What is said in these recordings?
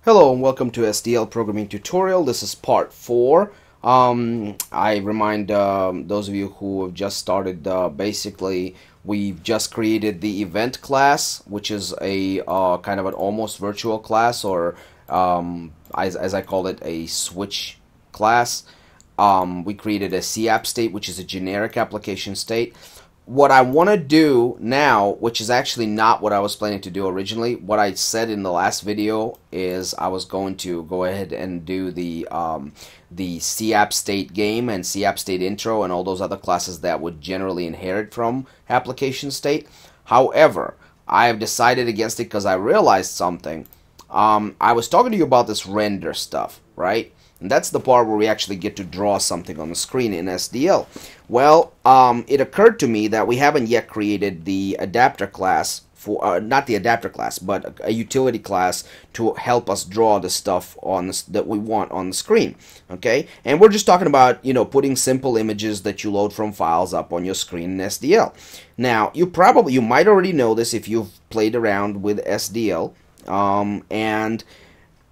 Hello and welcome to SDL programming tutorial. This is part 4. I remind those of you who have just started, basically we've just created the event class, which is a kind of an almost virtual class, or as I call it, a switch class. We created a CApp state, which is a generic application state. What I want to do now, which is actually not what I was planning to do originally, what I said in the last video is I was going to go ahead and do the CApp state game and CApp state intro and all those other classes that would generally inherit from application state. However, I have decided against it because I realized something. I was talking to you about this render stuff, right? And that's the part where we actually get to draw something on the screen in SDL. Well, it occurred to me that we haven't yet created the adapter class for, not the adapter class, but a utility class to help us draw the stuff on this, that we want on the screen. Okay, and we're just talking about, you know, putting simple images that you load from files up on your screen in SDL. Now, you might already know this if you've played around with SDL, and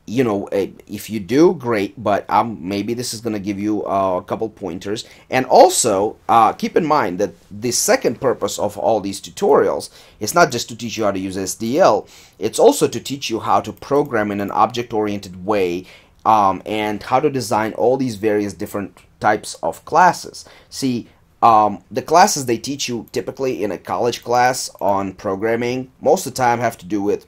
you know, if you do, great, but maybe this is going to give you a couple pointers. And also, keep in mind that the second purpose of all these tutorials is not just to teach you how to use SDL, it's also to teach you how to program in an object-oriented way, and how to design all these various different types of classes. See, the classes they teach you typically in a college class on programming, most of the time have to do with,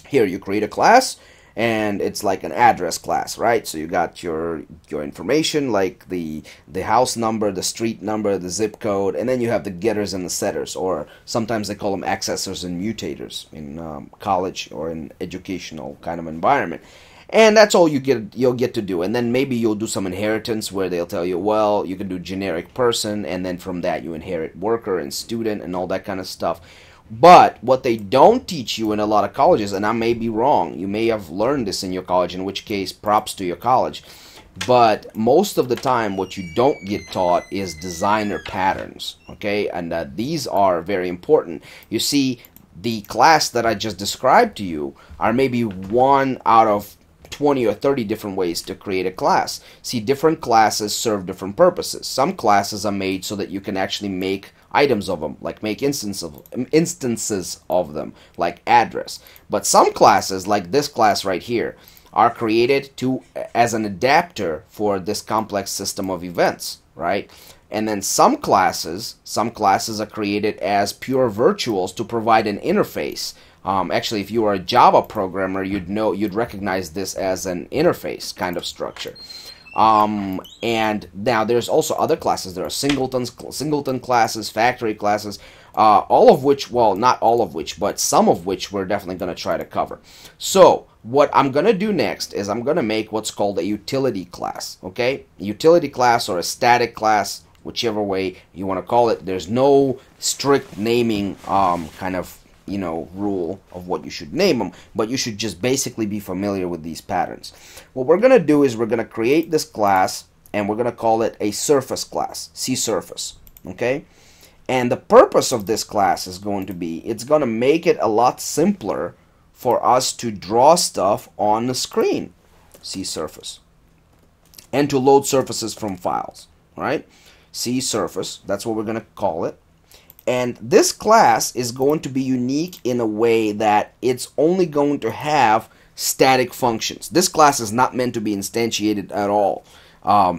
here, you create a class, and it's like an address class, right? So you got your information, like the house number, the street number, the zip code, and then you have the getters and the setters, or sometimes they call them accessors and mutators in college or in educational kind of environment. And that's all you'll get to do. And then maybe you'll do some inheritance where they'll tell you, well, you can do generic person, and then from that you inherit worker and student and all that kind of stuff. But what they don't teach you in a lot of colleges, and I may be wrong, you may have learned this in your college, in which case props to your college, but most of the time what you don't get taught is designer patterns, okay? And these are very important. You see, the class that I just described to you are maybe one out of 20 or 30 different ways to create a class. See, different classes serve different purposes. Some classes are made so that you can actually make items of them, like make instances of them, like address. But some classes, like this class right here, are created as an adapter for this complex system of events, right? And then some classes are created as pure virtuals to provide an interface. Actually, if you are a Java programmer, you'd recognize this as an interface kind of structure. And now there's also other classes. There are singleton classes, factory classes, all of which, well, not all of which, but some of which we're definitely going to try to cover. So what I'm going to do next is I'm going to make what's called a utility class, okay? Utility class or a static class, whichever way you want to call it. There's no strict naming kind of, you know, rule of what you should name them, but you should just basically be familiar with these patterns. What we're going to do is we're going to create this class, and we're going to call it a surface class, CSurface, okay? And the purpose of this class is going to be, it's going to make it a lot simpler for us to draw stuff on the screen, CSurface, and to load surfaces from files, right? CSurface, that's what we're going to call it. And this class is going to be unique in a way that it's only going to have static functions. This class is not meant to be instantiated at all,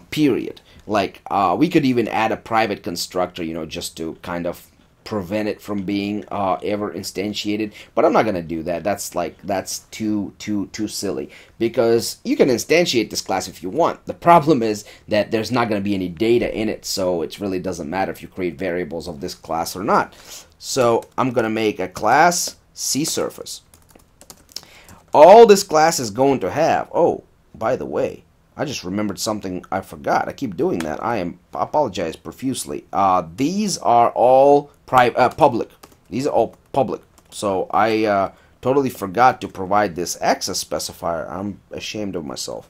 period. Like, we could even add a private constructor, you know, just to kind of prevent it from being ever instantiated, but I'm not going to do that. That's too silly, because you can instantiate this class if you want. The problem is that there's not going to be any data in it, so it really doesn't matter if you create variables of this class or not. So I'm going to make a class CSurface. All this class is going to have, oh, by the way, I just remembered something I forgot. I keep doing that. I apologize profusely. These are all public. These are all public. So I totally forgot to provide this access specifier. I'm ashamed of myself.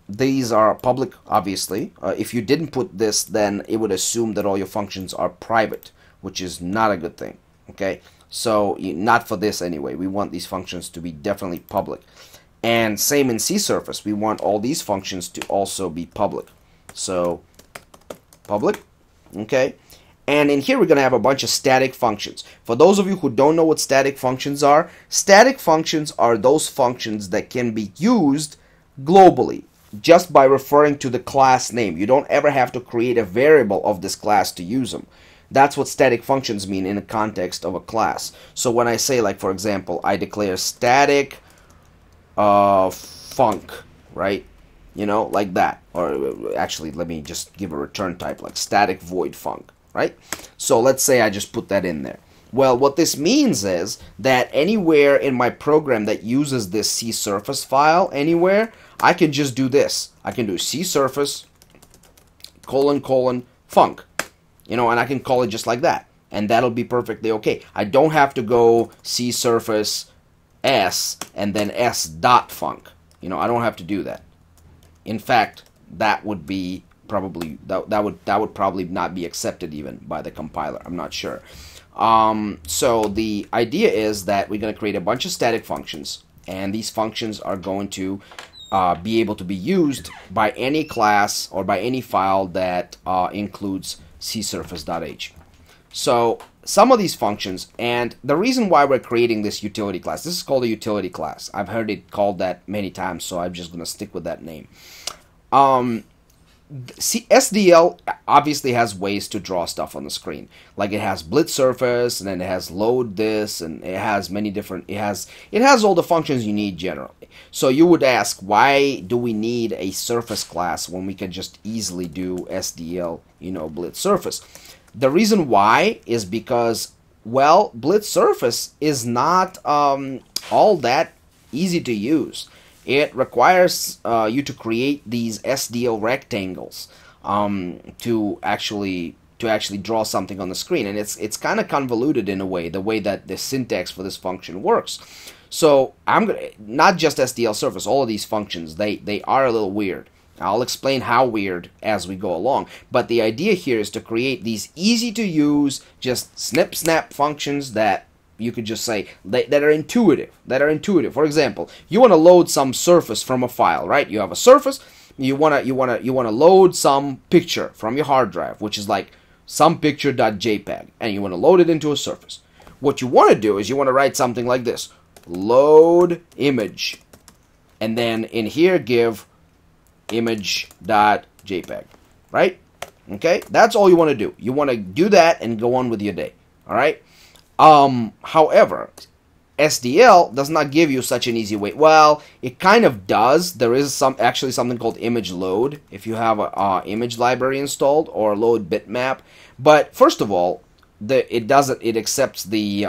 These are public, obviously. If you didn't put this, then it would assume that all your functions are private, which is not a good thing. Okay? So not for this anyway. We want these functions to be definitely public. And same in CSurface, we want all these functions to also be public. So public, okay? And in here we're going to have a bunch of static functions. For those of you who don't know what static functions are those functions that can be used globally just by referring to the class name. You don't ever have to create a variable of this class to use them. That's what static functions mean in the context of a class. So when I say, like, for example, I declare static func, right? You know, like that. Or actually, let me just give a return type, like static void func, right? So let's say I just put that in there. Well, what this means is that anywhere in my program that uses this CSurface file, anywhere, I can just do this. I can do CSurface : func, you know, and I can call it just like that, and that'll be perfectly okay. I don't have to go CSurface s and then s.func. You know, I don't have to do that. In fact, that would be probably that would probably not be accepted even by the compiler. I'm not sure. So the idea is that we're going to create a bunch of static functions, and these functions are going to be able to be used by any class or by any file that includes CSurface.h. So some of these functions, and the reason why we're creating this utility class, this is called a utility class. I've heard it called that many times, so I'm just going to stick with that name. SDL obviously has ways to draw stuff on the screen. Like it has blitz surface, and then it has load this, and it has many different, it has all the functions you need generally. So you would ask, why do we need a surface class when we can just easily do SDL, you know, blitz surface? The reason why is because, well, blitz surface is not all that easy to use. It requires you to create these SDL rectangles to actually draw something on the screen, and it's kind of convoluted in a way, the way that the syntax for this function works. So I'm gonna, not just SDL surface, all of these functions, they are a little weird. I'll explain how weird as we go along, but the idea here is to create these easy to use, just snip snap functions that you could just say that are intuitive. For example, you want to load some surface from a file, right? You have a surface, you want to load some picture from your hard drive, which is like some picture.jpg, and you want to load it into a surface. What you want to do is you want to write something like this: load image, and then in here give image.jpg, right? Okay, that's all you want to do. You want to do that and go on with your day. All right. However, SDL does not give you such an easy way. Well, it kind of does. There is actually something called image load if you have a image library installed, or load bitmap. But first of all, it accepts the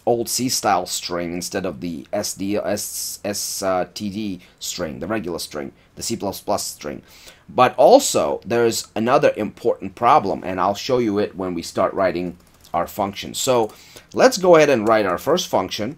old C style string instead of the std string, the regular string, the C++ string. But also there's another important problem, and I'll show you it when we start writing our function. So let's go ahead and write our first function.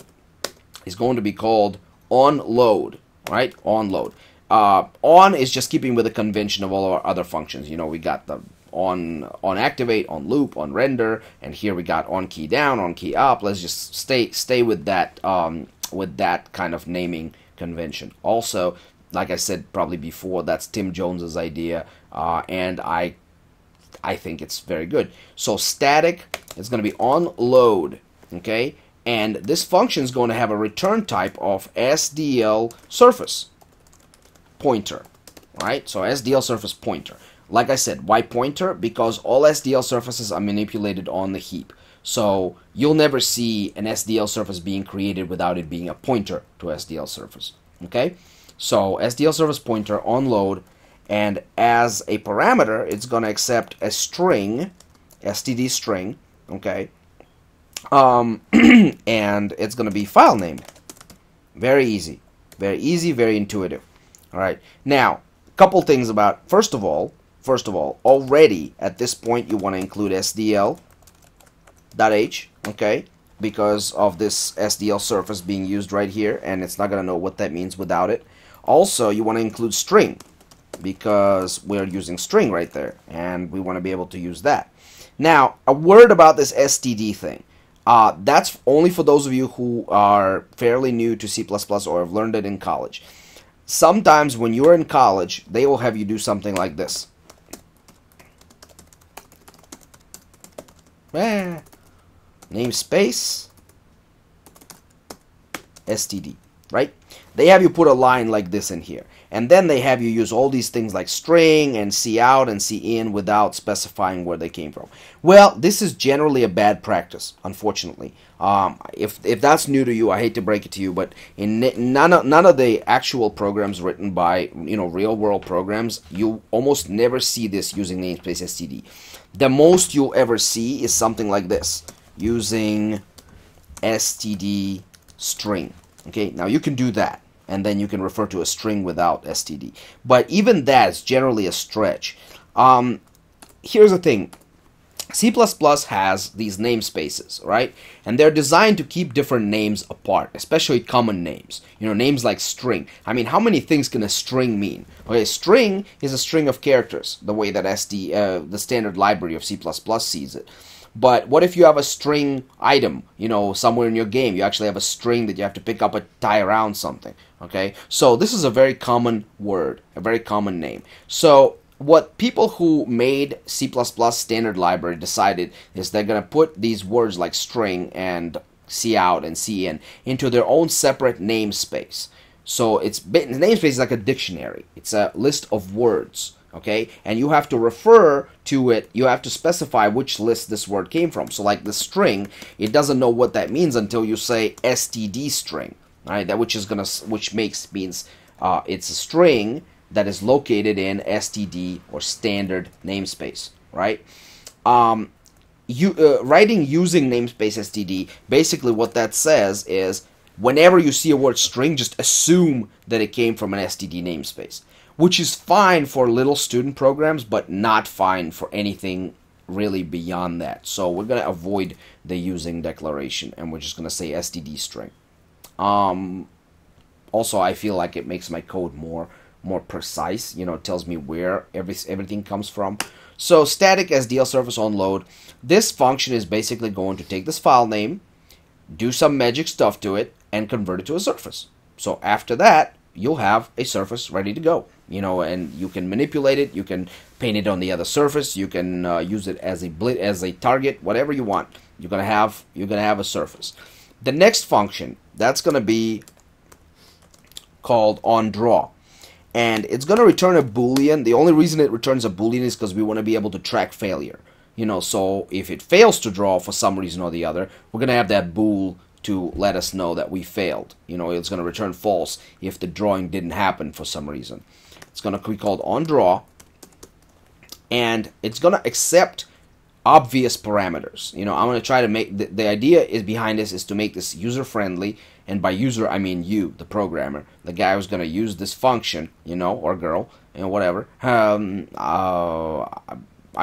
It's going to be called onLoad, right? onLoad. On is just keeping with the convention of all of our other functions. You know, we got the on activate, on loop, on render, and here we got on key down, on key up. Let's just stay with that kind of naming convention. Also, like I said probably before, that's Tim Jones's idea, and I think it's very good. So static is going to be on load, okay? And this function is going to have a return type of SDL surface pointer, right? So SDL surface pointer. Like I said, why pointer? Because all SDL surfaces are manipulated on the heap. So you'll never see an SDL surface being created without it being a pointer to SDL surface, okay? So SDL surface pointer on load, and as a parameter, it's going to accept a string, std string, okay? And it's going to be file name. Very easy, very intuitive. All right. Now, a couple things about, first of all, already at this point you want to include SDL.h, okay? Because of this SDL surface being used right here, and it's not going to know what that means without it. Also, you want to include string, because we're using string right there, and we want to be able to use that. Now, a word about this std thing. That's only for those of you who are fairly new to C++ or have learned it in college. Sometimes when you're in college, they will have you do something like this. Namespace std, right? They have you put a line like this in here, and then they have you use all these things like string and cout and cin without specifying where they came from. Well, this is generally a bad practice, unfortunately. If that's new to you, I hate to break it to you, but in none of the actual programs written by real world programs, you almost never see this using namespace std. The most you'll ever see is something like this, using std string. Okay, now you can do that, and then you can refer to a string without std. But even that is generally a stretch. Here's the thing. C++ has these namespaces, right? And they're designed to keep different names apart, especially common names. Names like string. I mean, how many things can a string mean? Okay, string is a string of characters, the way that the standard library of C++ sees it. But what if you have a string item, somewhere in your game? You actually have a string that you have to pick up and tie around something, okay? So this is a very common word, a very common name. So what people who made C++ standard library decided is they're going to put these words like string and cout and cin into their own separate namespace. So namespace is like a dictionary. It's a list of words. Okay, and you have to refer to it, you have to specify which list this word came from. So like the string, it doesn't know what that means until you say std string, right? That means it's a string that is located in std or standard namespace, right? Writing using namespace std, basically what that says is whenever you see a word string, just assume that it came from an std namespace, which is fine for little student programs, but not fine for anything really beyond that. So we're going to avoid the using declaration, and we're just going to say std string. Also, I feel like it makes my code more precise. It tells me where everything comes from. So static SDL surface on load. This function is basically going to take this file name, do some magic stuff to it, and convert it to a surface. So after that, you'll have a surface ready to go. And you can manipulate it, you can paint it on the other surface, you can use it as a target, whatever you want. You're gonna have a surface. The next function, that's gonna be called onDraw, and it's gonna return a boolean. The only reason it returns a boolean is because we want to be able to track failure. So if it fails to draw for some reason or the other, we're gonna have that bool to let us know that we failed. It's going to return false if the drawing didn't happen for some reason. It's going to be called onDraw, and it's going to accept obvious parameters. I'm going to try to make the idea is behind this is to make this user friendly, and by user I mean you, the programmer, the guy who's going to use this function, or girl, whatever. I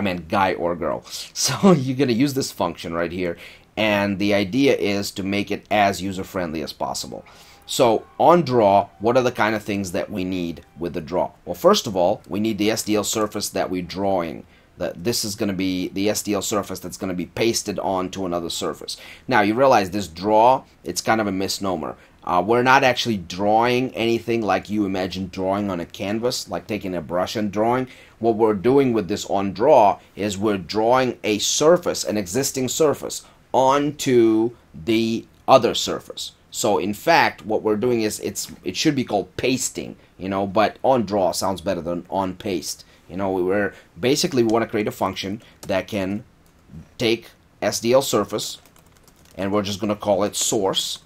meant guy or girl. So you're going to use this function right here. And the idea is to make it as user-friendly as possible. So on draw, what are the kind of things that we need with the draw? Well, first of all, we need the SDL surface that we're drawing. This is going to be the SDL surface that's going to be pasted onto another surface. Now, you realize this draw, it's kind of a misnomer. We're not actually drawing anything like you imagine drawing on a canvas, like taking a brush and drawing. What we're doing with this on draw is we're drawing a surface, an existing surface, onto the other surface. So in fact, what we're doing is it should be called pasting, but on draw sounds better than on paste. We want to create a function that can take SDL surface, and we're just going to call it source.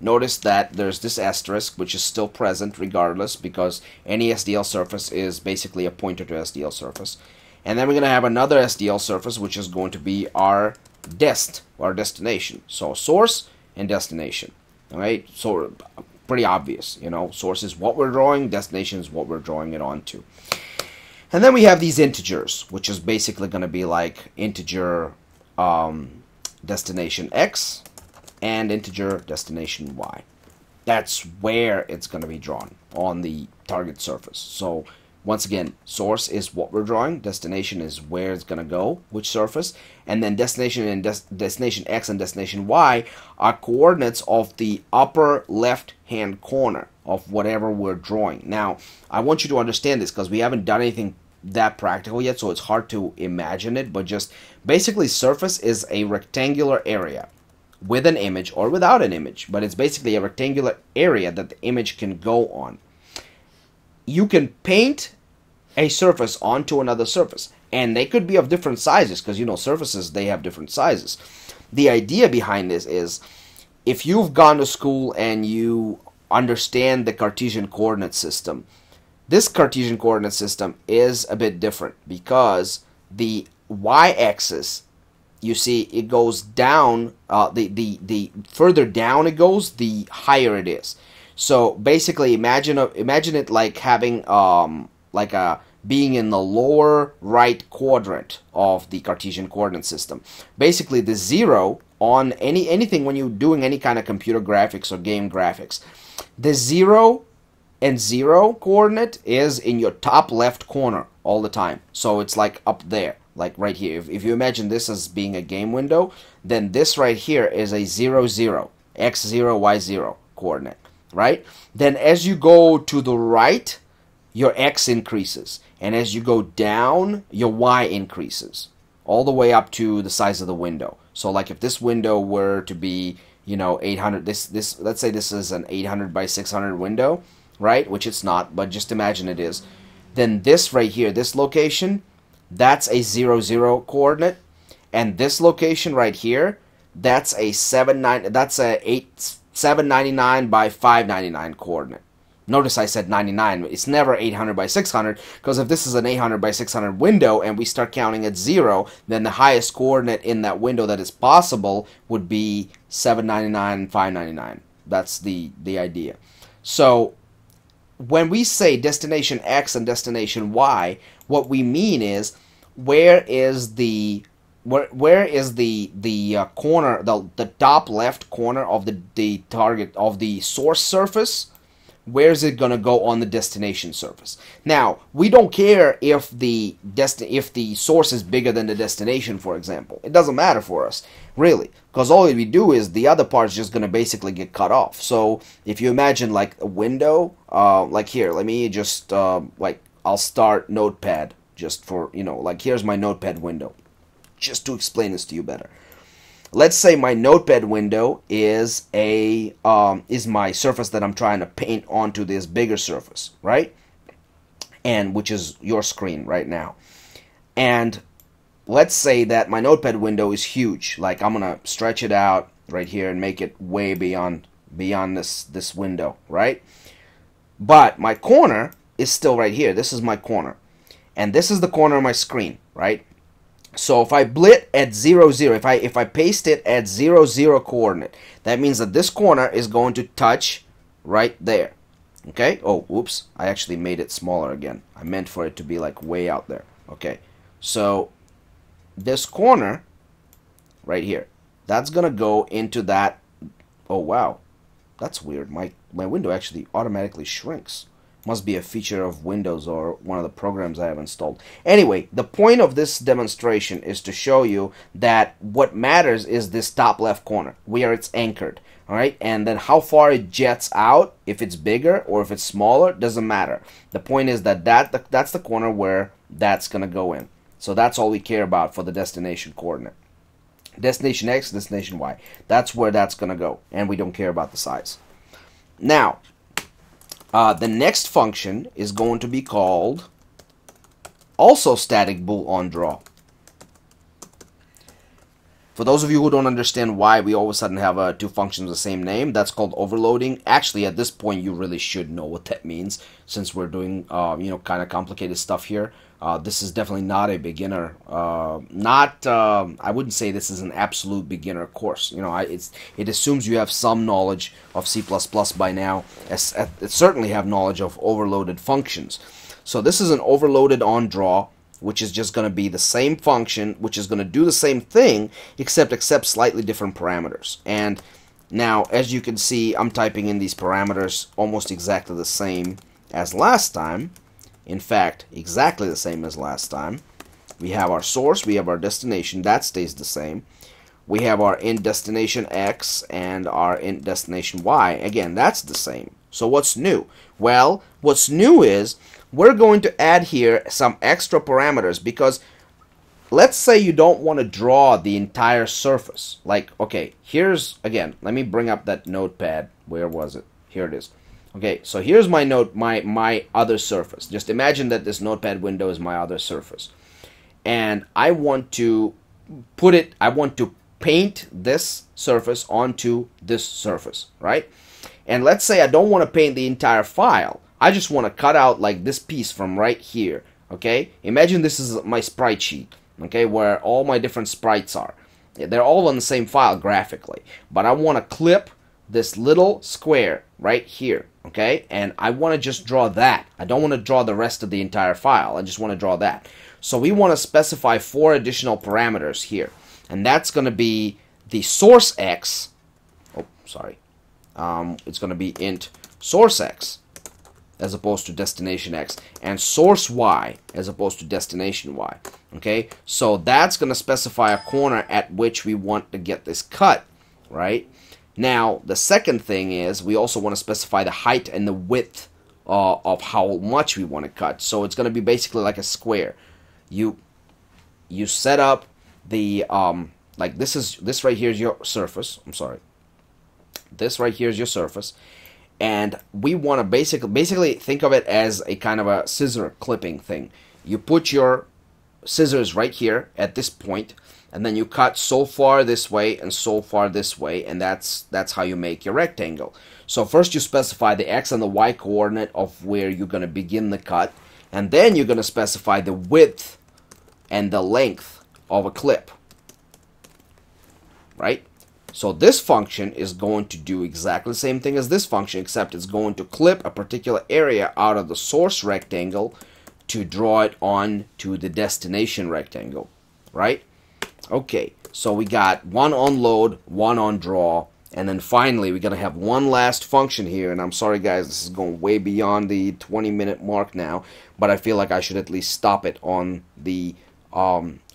Notice that there's this asterisk, which is still present regardless, because any SDL surface is basically a pointer to SDL surface. And then we're going to have another SDL surface, which is going to be our dest, or destination. So source and destination. Alright, so pretty obvious, source is what we're drawing, destination is what we're drawing it onto. And then we have these integers, which is basically going to be like integer destination x and integer destination y. That's where it's going to be drawn on the target surface. So Once again, source is what we're drawing, destination is where it's going to go, which surface, and then destination and destination X and destination Y are coordinates of the upper left hand corner of whatever we're drawing. Now, I want you to understand this because we haven't done anything that practical yet, so it's hard to imagine it, but just basically surface is a rectangular area with an image or without an image, but it's basically a rectangular area that the image can go on. You can paint a surface onto another surface, and they could be of different sizes because, you know, surfaces, they have different sizes. The idea behind this is if you've gone to school and you understand the Cartesian coordinate system, this Cartesian coordinate system is a bit different because the y-axis, you see, it goes down, the further down it goes, the higher it is. So basically, imagine it like having being in the lower right quadrant of the Cartesian coordinate system. Basically, the 0 on anything when you're doing any kind of computer graphics or game graphics, the 0 and 0 coordinate is in your top left corner all the time. So it's like up there, like right here. If you imagine this as being a game window, then this right here is a 0, 0, x0, y0 coordinate, right? Then as you go to the right, your x increases, and as you go down, your y increases, all the way up to the size of the window. So like if this window were to be, you know, 800, let's say this is an 800 by 600 window, right? Which it's not, but just imagine it is. Then this right here, this location, that's a 0, 0 coordinate, and this location right here, that's a 799 by 599 coordinate. Notice I said 99. It's never 800 by 600, because if this is an 800 by 600 window and we start counting at 0, then the highest coordinate in that window that is possible would be 799 and 599. That's the idea. So when we say destination X and destination Y, what we mean is where is the corner, the top left corner of the target of the source surface. Where is it going to go on the destination surface? Now, we don't care if the source is bigger than the destination, for example. It doesn't matter for us, really, because all we do is the other part is just going to basically get cut off. So if you imagine like a window, like here, let me just, I'll start Notepad just for, you know, like here's my Notepad window, just to explain this to you better. Let's say my Notepad window is my surface that I'm trying to paint onto this bigger surface, right? And which is your screen right now. And let's say that my Notepad window is huge. Like I'm gonna stretch it out right here and make it way beyond this window, right? But my corner is still right here. This is my corner, and this is the corner of my screen, right? So if I blit at 0, 0, if I paste it at 0, 0 coordinate, that means that this corner is going to touch right there. Okay? Oh, whoops. I actually made it smaller again. I meant for it to be like way out there. Okay. So this corner right here, that's going to go into that. Oh, wow. That's weird. My window actually automatically shrinks. Must be a feature of Windows or one of the programs I have installed. Anyway, the point of this demonstration is to show you that what matters is this top left corner, where it's anchored. Alright, and then how far it jets out, if it's bigger or if it's smaller, doesn't matter. The point is that that's the corner where that's going to go in. So that's all we care about for the destination coordinate. Destination X, destination Y. That's where that's going to go, and we don't care about the size. Now, the next function is going to be called also static bool on draw. For those of you who don't understand why we all of a sudden have two functions with the same name, that's called overloading. Actually, at this point, you really should know what that means, since we're doing kind of complicated stuff here. This is definitely not a beginner. I wouldn't say this is an absolute beginner course. You know, it assumes you have some knowledge of C++ by now. It certainly have knowledge of overloaded functions. So this is an overloaded on draw, which is just going to be the same function, which is going to do the same thing, except accept slightly different parameters. And now, as you can see, I'm typing in these parameters almost exactly the same as last time. in fact, exactly the same as last time. We have our source, we have our destination, that stays the same. We have our int destination x and our int destination y. Again, that's the same. So what's new? Well, what's new is we're going to add here some extra parameters, because let's say you don't want to draw the entire surface. Like, okay, here's, again, let me bring up that notepad. Where was it? Here it is. Okay, so here's my my other surface. Just imagine that this notepad window is my other surface. And I want to paint this surface onto this surface, right? And let's say I don't want to paint the entire file. I just want to cut out like this piece from right here, okay? Imagine this is my sprite sheet, okay, where all my different sprites are. They're all on the same file graphically, but I want to clip this little square right here, okay? And I want to just draw that. I don't want to draw the rest of the entire file. I just want to draw that. So we want to specify 4 additional parameters here. And that's going to be the source x. Oh, sorry. It's going to be int source x as opposed to destination x, and source y as opposed to destination y. Okay, so that's going to specify a corner at which we want to get this cut, right? Now, the second thing is we also want to specify the height and the width of how much we want to cut. So it's going to be basically like a square. You set up the like this right here is your surface. I'm sorry. This right here is your surface, and we want to basically think of it as a kind of a scissor clipping thing. You put your scissors right here at this point, and then you cut so far this way and so far this way, and that's how you make your rectangle. So first you specify the x and the y coordinate of where you're going to begin the cut, and then you're going to specify the width and the length of a clip, right? So this function is going to do exactly the same thing as this function, except it's going to clip a particular area out of the source rectangle to draw it on to the destination rectangle, right? Okay, so we got one on load, one on draw, and then finally we're going to have one last function here. And I'm sorry guys, this is going way beyond the 20-minute mark now, but I feel like I should at least stop it on the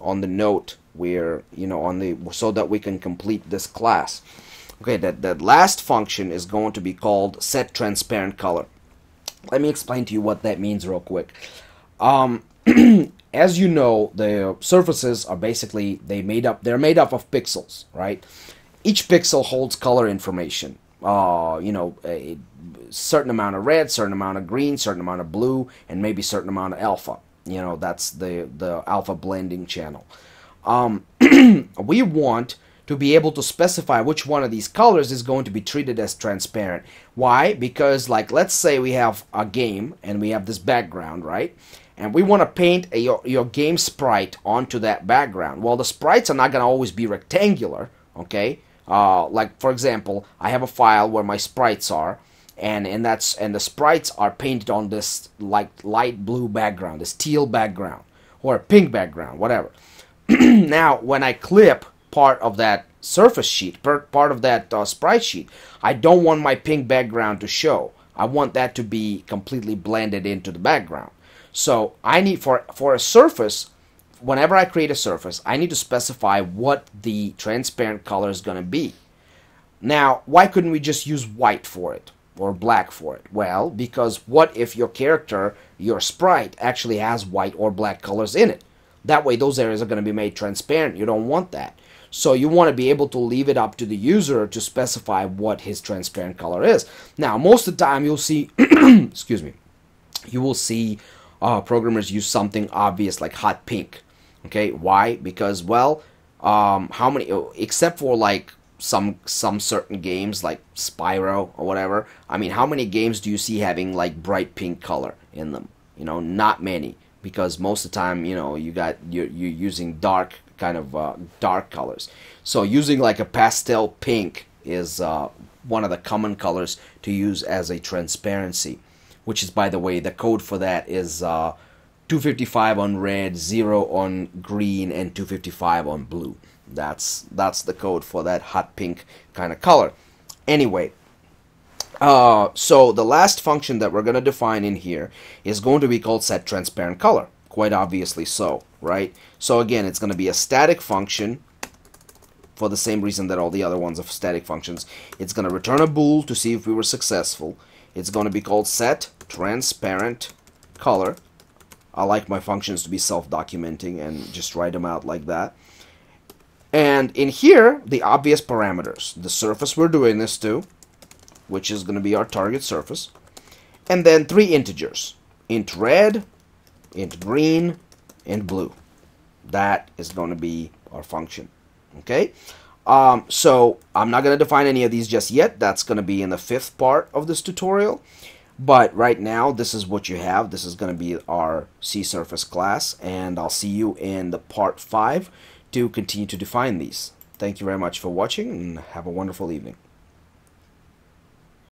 note where, you know, so that we can complete this class. Okay, that last function is going to be called set transparent color. Let me explain to you what that means real quick. As you know, the surfaces are basically they're made up of pixels, right? Each pixel holds color information. You know, a certain amount of red, certain amount of green, certain amount of blue, and maybe certain amount of alpha. You know, that's the alpha blending channel. We want to be able to specify which one of these colors is going to be treated as transparent. Why? Because, like, let's say we have a game and we have this background, right? And we want to paint your game sprite onto that background. Well, the sprites are not going to always be rectangular, okay? Like, for example, I have a file where my sprites are, and the sprites are painted on this like light blue background, this teal background, or a pink background, whatever. Now, when I clip part of that surface sheet, part of that sprite sheet, I don't want my pink background to show. I want that to be completely blended into the background. So I need, for a surface, whenever I create a surface, I need to specify what the transparent color is going to be. Now, why couldn't we just use white for it or black for it? Well, because what if your character, your sprite, actually has white or black colors in it? That way those areas are going to be made transparent. You don't want that. So you want to be able to leave it up to the user to specify what his transparent color is. Now, most of the time you'll see, excuse me, you will see programmers use something obvious like hot pink. Okay, why? Because, well, how many, except for like some certain games like Spyro or whatever, I mean, how many games do you see having like bright pink color in them? You know, not many. Because most of the time, you know, you're using dark kind of dark colors. So using like a pastel pink is one of the common colors to use as a transparency, which is, by the way, the code for that is 255 on red, 0 on green, and 255 on blue. That's the code for that hot pink kind of color. Anyway, So the last function that we're going to define in here is going to be called set transparent color. Quite obviously so, right? So again, it's going to be a static function for the same reason that all the other ones are static functions. It's going to return a bool to see if we were successful. It's going to be called set transparent color. I like my functions to be self-documenting and just write them out like that. And in here, the obvious parameters. The surface we're doing this to, which is going to be our target surface. And then 3 integers. Int red, int green, int blue. That is going to be our function. Okay? So I'm not going to define any of these just yet. That's going to be in the 5th part of this tutorial. But right now, this is what you have. This is going to be our CSurface class. And I'll see you in the part 5 to continue to define these. Thank you very much for watching and have a wonderful evening.